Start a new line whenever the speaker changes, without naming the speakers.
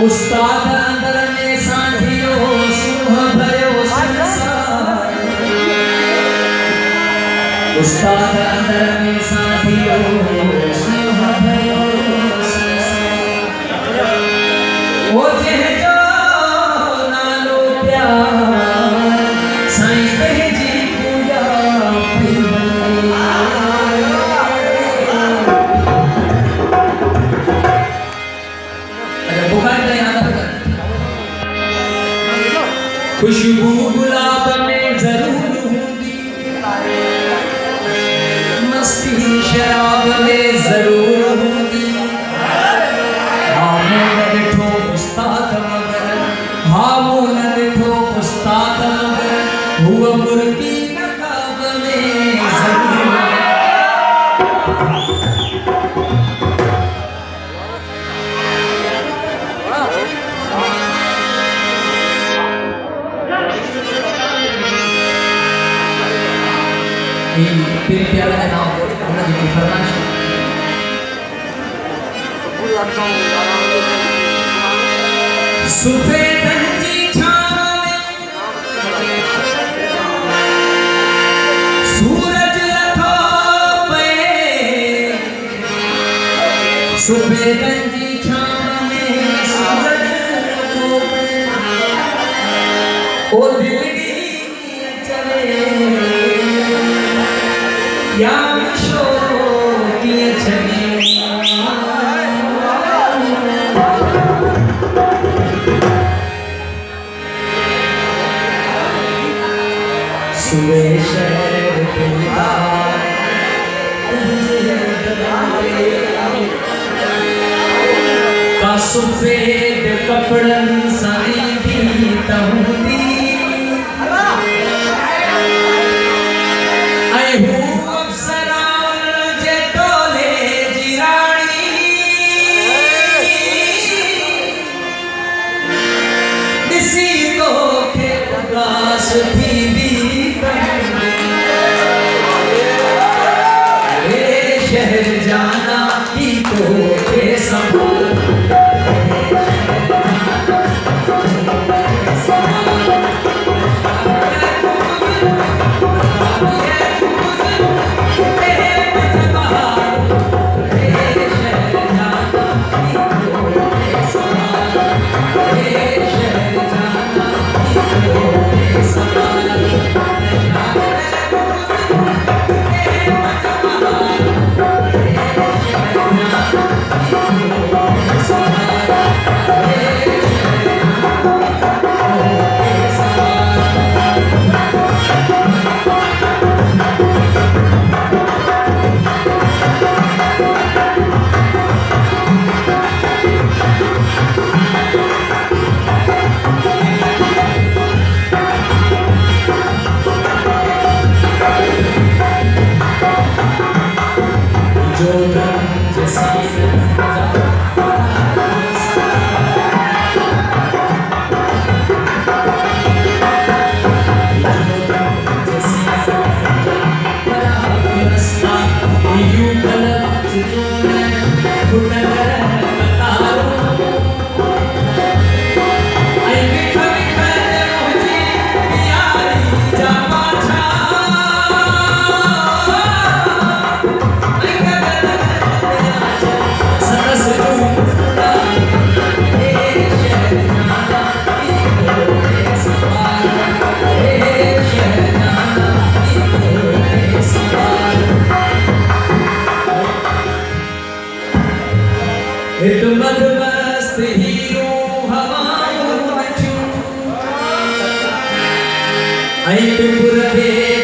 उस्ताद अंदर में साथियो सुह भरो संसार उस्ताद अंदर में साथियो सुह भरो संसार वो जे जो नालो प्यार साईं तेजी पूजा खुशबू गुलाब में जरूर होगी, मस्ती शराब में जरूर होगी। हाँ न ठो उस्ताद मगर, हाँ न ठो उस्ताद मगर, हुआ मुर्गी नकाब में जरूर। फिर प्यारा का नाम उन्होंने की फरमाइश सफेद जी छाव में सूरज लखो पे सफेद जी छाव में सूरज लखो पे ओ दिल चले या शोकी छने सुबह शहर का सफेद कपड़न साई भी तहुदी आई हूँ शहर जाना ही तो के संभाल शहर जाना ही तो के संभाल ऐक पुरवे